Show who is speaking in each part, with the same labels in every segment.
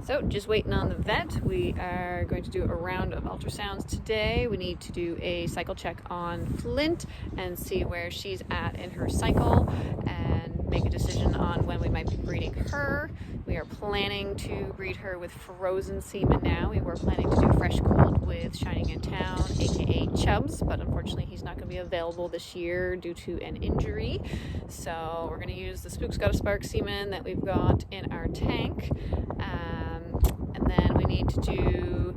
Speaker 1: So just waiting on the vet. We are going to do a round of ultrasounds today. We need to do a cycle check on Flint and see where she's at in her cycle and make a decision on when we might be breeding her. We are planning to breed her with frozen semen now. We were planning to do fresh cooled with Shining in Town, aka Chubbs, but unfortunately he's not going to be available this year due to an injury. So we're going to use the Spook's Got a Spark semen that we've got in our tank. And then we need to do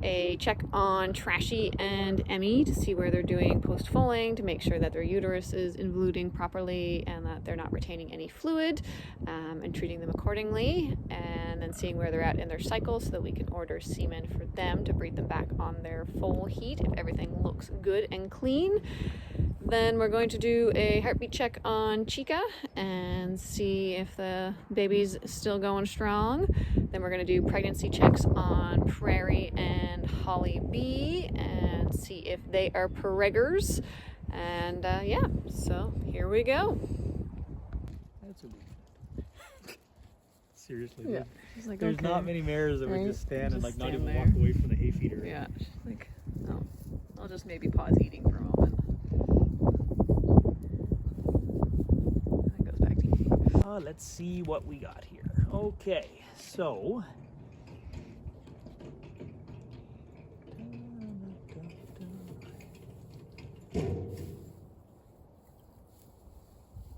Speaker 1: a check on Trashy and Emmy to see where they're doing post-foaling, to make sure that their uterus is involuting properly and that they're not retaining any fluid, and treating them accordingly, and then seeing where they're at in their cycle so that we can order semen for them to breed them back on their full heat if everything looks good and clean. Then we're going to do a heartbeat check on Chica and see if the baby's still going strong. Then we're going to do pregnancy checks on Prairie and Holly B and see if they are preggers. And yeah, so here we go.
Speaker 2: That's a big seriously.
Speaker 1: Yeah. She's like,
Speaker 2: there's
Speaker 1: okay.
Speaker 2: Not many mares that
Speaker 1: Right?
Speaker 2: would just stand and like not even
Speaker 1: there.
Speaker 2: walk away from the hay feeder.
Speaker 1: Yeah, she's like, oh, I'll just maybe pause eating for a moment. And then goes back to eating.
Speaker 2: Let's see what we got here. Okay, so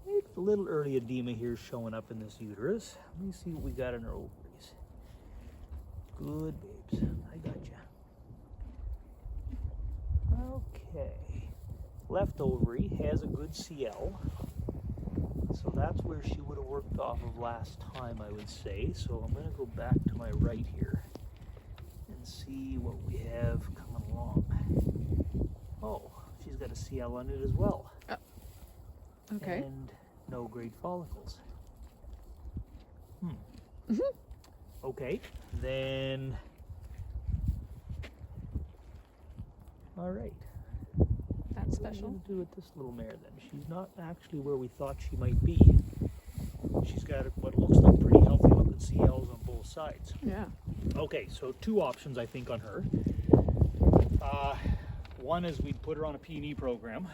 Speaker 2: it's a little early edema here showing up in this uterus. Let me see what we got in our ovaries. Good babes, I got you. Okay, left ovary has a good CL. So that's where she would have worked off of last time, I would say. So I'm going to go back to my right here and see what we have coming along. Oh, she's got a CL on it as well.
Speaker 1: Oh. Okay.
Speaker 2: And no great follicles. Okay, then... All right.
Speaker 1: That's
Speaker 2: What are we
Speaker 1: special.
Speaker 2: going to do with this little mare then? She's not actually where we thought she might be. She's got what looks like pretty healthy looking CLs on both sides.
Speaker 1: Yeah.
Speaker 2: Okay, so two options I think on her. One is we'd put her on a P&E program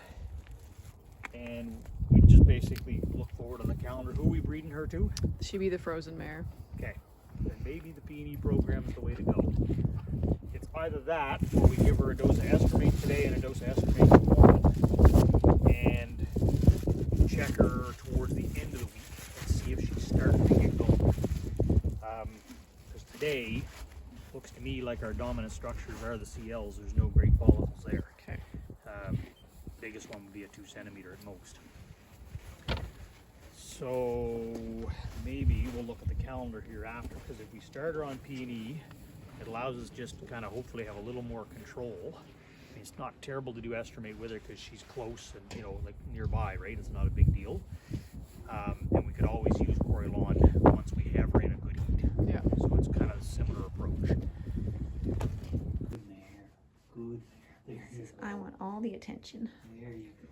Speaker 2: and we'd just basically look forward on the calendar. Who are we breeding her to?
Speaker 1: She be the frozen mare.
Speaker 2: Okay, then maybe the P&E program is the way to go. It's either that or we give her a dose of estromate today and a dose of estromate tomorrow and check her towards the end of the week and see if she's starting to get going. Because today looks to me like our dominant structures are the CLs. There's no great follicles there.
Speaker 1: Okay.
Speaker 2: Biggest one would be a 2 centimeter at most. So maybe we'll look at the calendar here after, because if we start her on P&E, it allows us just to kind of hopefully have a little more control. I mean, it's not terrible to do estromate with her because she's close and, you know, like nearby, right? It's not a big deal. And we could always use Corylon once we have her in a good heat.
Speaker 1: Yeah.
Speaker 2: So it's kind of a similar approach. Good mare. Good mare. There you go.
Speaker 1: I want all the attention.
Speaker 2: There you go.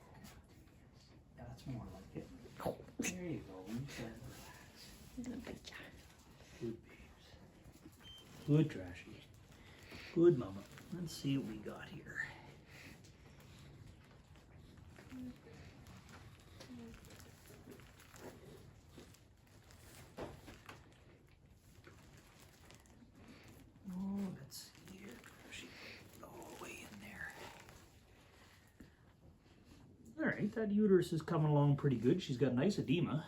Speaker 2: That's more like it. There you go. You said relax. Good babes. Good Trashy. Good mama. Let's see what we got here. Oh, let's see here. Trashy. All the way in there. All right, that uterus is coming along pretty good. She's got nice edema.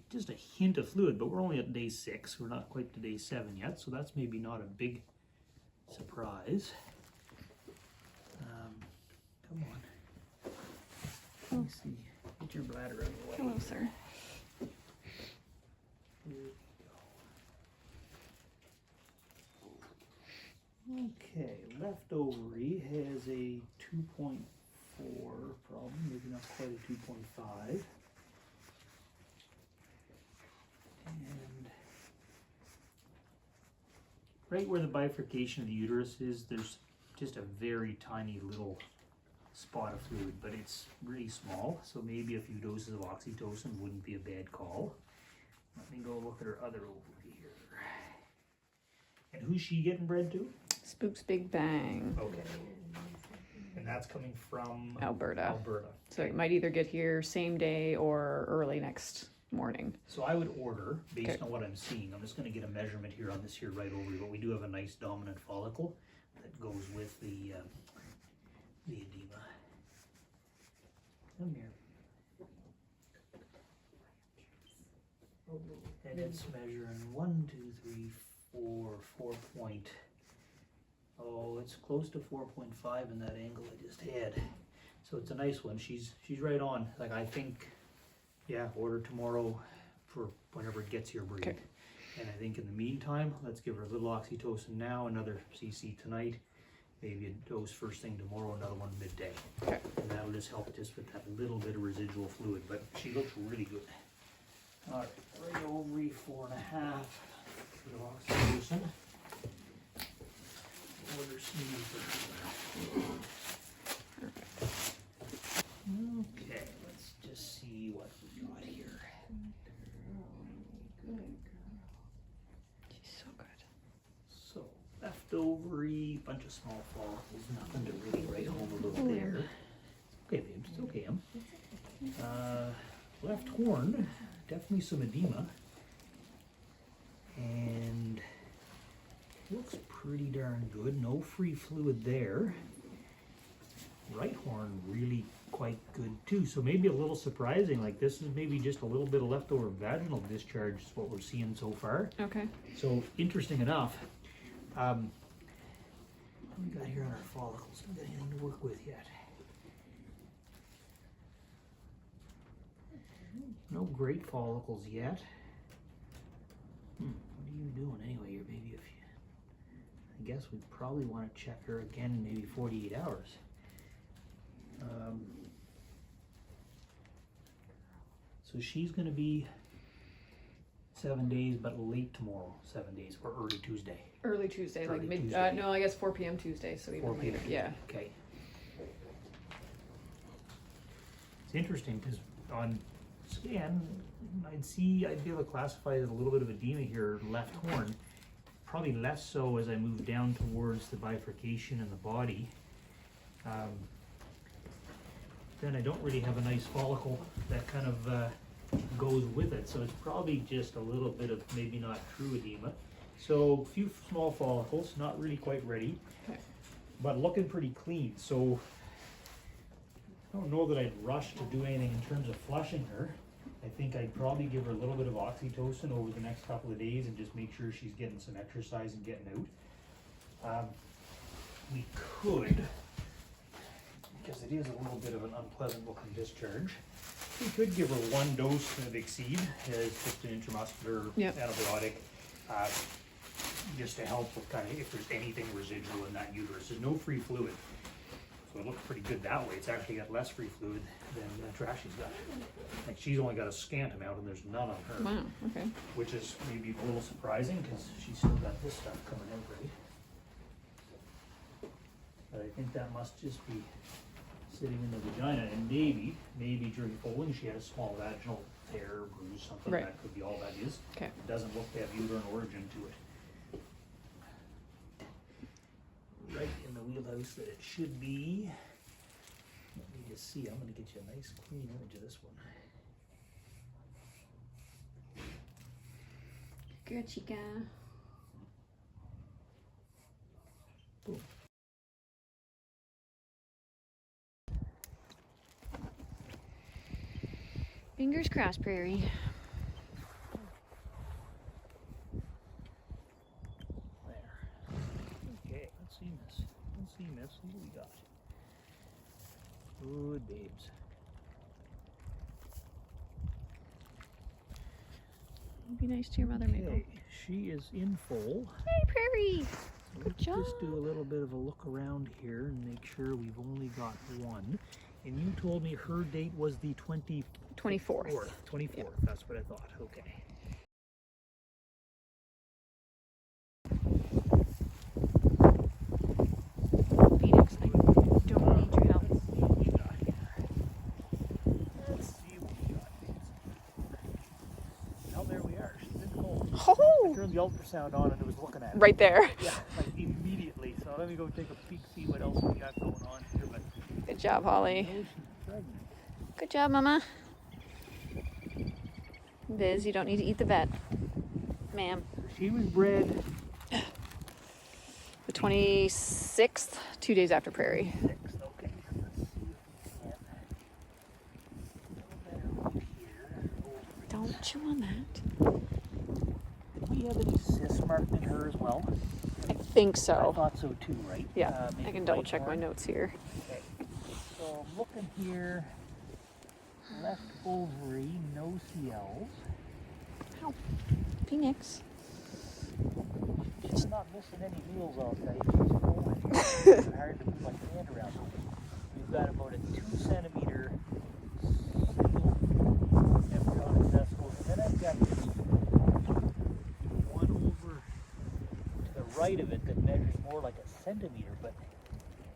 Speaker 2: Just a hint of fluid, but we're only at day 6. We're not quite to day 7 yet, so that's maybe not a big surprise. Come on. Let me see. Get your bladder out of the way.
Speaker 1: Hello, sir.
Speaker 2: Here we go. Okay, left ovary has a 2.4 problem, maybe not quite a 2.5. And right where the bifurcation of the uterus is, there's just a very tiny little spot of fluid, but it's really small, so maybe a few doses of oxytocin wouldn't be a bad call. Let me go look at her other ovary here. And who's she getting bred to?
Speaker 1: Spook's Big Bang,
Speaker 2: Okay. And that's coming from
Speaker 1: Alberta.
Speaker 2: Alberta.
Speaker 1: So it might either get here same day or early next morning.
Speaker 2: So I would order, based
Speaker 1: Okay.
Speaker 2: on what I'm seeing, I'm just going to get a measurement here on this here right over here, but we do have a nice dominant follicle that goes with the edema. Come here. And it's measuring 1, 2, 3, 4 point. Oh, it's close to 4.5 in that angle I just had. So it's a nice one. She's right on. Like, I think, yeah, order tomorrow for whenever it gets here breed.
Speaker 1: Okay.
Speaker 2: And I think in the meantime, let's give her a little oxytocin now, another CC tonight, maybe a dose first thing tomorrow, another one midday.
Speaker 1: Okay.
Speaker 2: And that'll just help just with that little bit of residual fluid, but she looks really good. All right, right ovary 4.5 for the oxytocin. Order sneeze. Okay, let's just see what we got here.
Speaker 1: She's so good.
Speaker 2: So, left ovary, bunch of small follicles, nothing to really write home about there. Okay, babe, it's okay, left horn, definitely some edema. And looks pretty darn good, no free fluid there. Right horn really quite good too, so maybe a little surprising, like this is maybe just a little bit of leftover vaginal discharge is what we're seeing so far.
Speaker 1: Okay.
Speaker 2: So interesting enough, what we got here on our follicles? We got anything to work with yet? No great follicles yet. What are you doing anyway, your baby? If you, I guess we probably want to check her again in maybe 48 hours. So she's going to be 7 days, but late tomorrow, 7 days, or early Tuesday.
Speaker 1: Early Tuesday,
Speaker 2: Early
Speaker 1: like mid.
Speaker 2: Tuesday.
Speaker 1: No, I guess 4 p.m. Tuesday. So
Speaker 2: 4
Speaker 1: even
Speaker 2: p.m.
Speaker 1: later. Yeah.
Speaker 2: Okay. It's interesting because on scan, I'd be able to classify it as a little bit of edema here, left horn. Probably less so as I move down towards the bifurcation in the body. Then I don't really have a nice follicle that kind of goes with it, so it's probably just a little bit of maybe not true edema. So a few small follicles, not really quite ready,
Speaker 1: Okay.
Speaker 2: but looking pretty clean. So I don't know that I'd rush to do anything in terms of flushing her. I think I'd probably give her a little bit of oxytocin over the next couple of days and just make sure she's getting some exercise and getting out. We could, because it is a little bit of an unpleasant looking discharge, we could give her 1 dose of Exceed as just an intramuscular
Speaker 1: Yep.
Speaker 2: antibiotic, just to help with kind of if there's anything residual in that uterus. There's no free fluid, so it looks pretty good that way. It's actually got less free fluid than Trashy's got. Like she's only got a scant amount and there's none on her.
Speaker 1: Wow. Okay.
Speaker 2: Which is maybe a little surprising because she's still got this stuff coming out, right? But I think that must just be sitting in the vagina, and maybe during foaling she had a small vaginal tear, bruise, something.
Speaker 1: Right.
Speaker 2: That could be all that is.
Speaker 1: Okay.
Speaker 2: It doesn't look to have uterine origin to it. Right in the wheelhouse that it should be. Let me just see. I'm going to get you a nice clean image of this one.
Speaker 1: Good, chica.
Speaker 2: Boom.
Speaker 1: Fingers crossed, Prairie.
Speaker 2: There. Okay, let's see, miss. Let's see, miss. What do we got? Good babes.
Speaker 1: Be nice to your mother, Mabel.
Speaker 2: Okay, she is in full.
Speaker 1: Hey, Prairie.
Speaker 2: Let's
Speaker 1: job.
Speaker 2: just do a little bit of a look around here and make sure we've only got 1. And you told me her date was the 24th.
Speaker 1: 24th.
Speaker 2: 24th,
Speaker 1: Yep.
Speaker 2: that's what I thought. Okay.
Speaker 1: Phoenix, I don't need your help.
Speaker 2: Let's see what we got here. Let's see what we got. Well, there we are. She's in full.
Speaker 1: Oh!
Speaker 2: turned the ultrasound on and it was looking at it.
Speaker 1: Right there.
Speaker 2: Yeah, like immediately. So let me go take a peek, see what else we got going on here. But
Speaker 1: Good job, Holly.
Speaker 2: I know she's pregnant.
Speaker 1: Good job, Mama. Biz, you don't need to eat the vet. Ma'am.
Speaker 2: She was bred
Speaker 1: The 26th, 2 days after Prairie.
Speaker 2: 6th. Okay, let's see if we can. A little better here.
Speaker 1: Don't chew on that.
Speaker 2: Did we have any cysts marked in her as well?
Speaker 1: I think
Speaker 2: I
Speaker 1: so.
Speaker 2: thought so too, right?
Speaker 1: Yeah, I
Speaker 2: Maybe
Speaker 1: can double
Speaker 2: right
Speaker 1: check my
Speaker 2: one.
Speaker 1: notes here.
Speaker 2: Okay. So I'm looking here. Left ovary, no CLs.
Speaker 1: Ow. Phoenix.
Speaker 2: She's not missing any meals all day. She's full. It's hard to put my hand around her. We've got about a 2 centimeter single embryonic vesicle. And then I've got one over to the right of it that measures more like a centimeter, but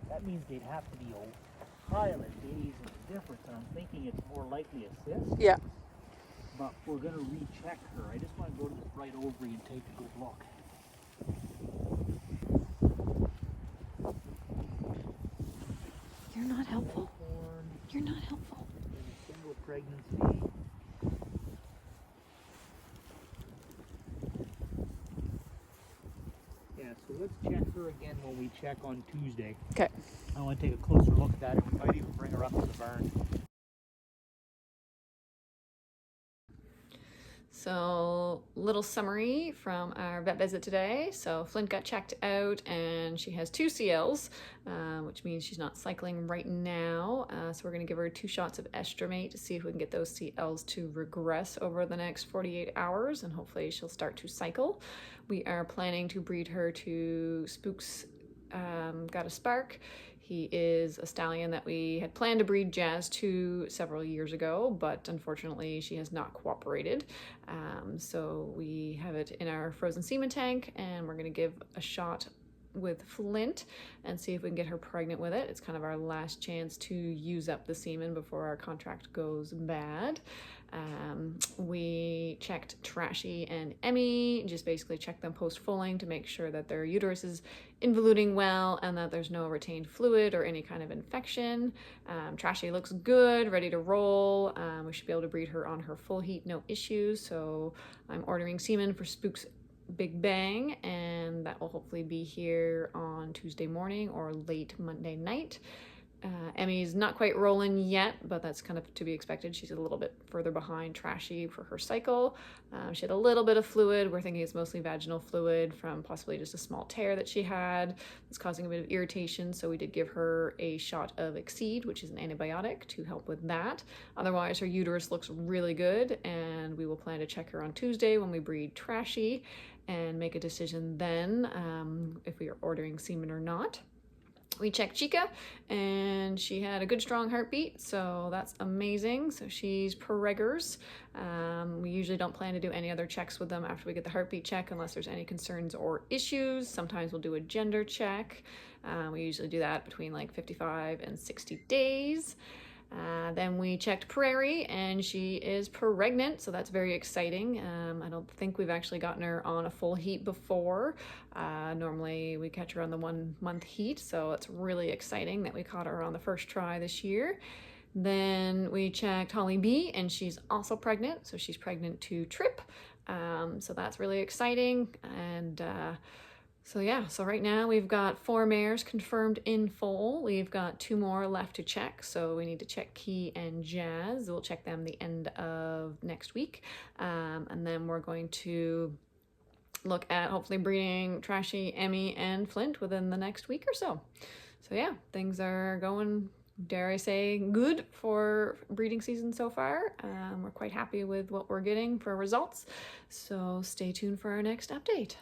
Speaker 2: that means they'd have to be a pile of days of difference. And I'm thinking it's more likely a cyst.
Speaker 1: Yeah.
Speaker 2: But we're going to recheck her. I just want to go to this right ovary and take a good look.
Speaker 1: You're not helpful.
Speaker 2: Born
Speaker 1: You're not helpful.
Speaker 2: in a single pregnancy. Yeah, so let's check her again when we check on Tuesday.
Speaker 1: Okay.
Speaker 2: I want to take a closer look at that, and we might even bring her up to the barn.
Speaker 1: So, little summary from our vet visit today. So, Flint got checked out and she has 2 CLs, which means she's not cycling right now. So, we're going to give her 2 shots of estromate to see if we can get those CLs to regress over the next 48 hours, and hopefully she'll start to cycle. We are planning to breed her to Spook's Got a Spark. He is a stallion that we had planned to breed Jazz to several years ago, but unfortunately she has not cooperated. So we have it in our frozen semen tank, and we're going to give a shot with Flint and see if we can get her pregnant with it. It's kind of our last chance to use up the semen before our contract goes bad. We checked Trashy and Emmy, just basically checked them post-foaling to make sure that their uterus is involuting well and that there's no retained fluid or any kind of infection. Trashy looks good, ready to roll. We should be able to breed her on her full heat, no issues. So I'm ordering semen for Spook's Big Bang, and that will hopefully be here on Tuesday morning or late Monday night. Emmy's not quite rolling yet, but that's kind of to be expected. She's a little bit further behind Trashy for her cycle. She had a little bit of fluid. We're thinking it's mostly vaginal fluid from possibly just a small tear that she had. It's causing a bit of irritation, so we did give her a shot of Exceed, which is an antibiotic, to help with that. Otherwise, her uterus looks really good, and we will plan to check her on Tuesday when we breed Trashy and make a decision then if we are ordering semen or not. We checked Chica, and she had a good strong heartbeat, so that's amazing. So she's preggers. We usually don't plan to do any other checks with them after we get the heartbeat check unless there's any concerns or issues. Sometimes we'll do a gender check. We usually do that between like 55 and 60 days. Then we checked Prairie, and she is pregnant, so that's very exciting. I don't think we've actually gotten her on a full heat before. Normally we catch her on the 1 month heat, so it's really exciting that we caught her on the first try this year. Then we checked Holly B, and she's also pregnant, so she's pregnant to Trip. So that's really exciting. And so yeah, so right now we've got 4 mares confirmed in foal. We've got 2 more left to check. So we need to check Key and Jazz. We'll check them the end of next week. And then we're going to look at hopefully breeding Trashy, Emmy, and Flint within the next week or so. So yeah, things are going, dare I say, good for breeding season so far. We're quite happy with what we're getting for results. So stay tuned for our next update.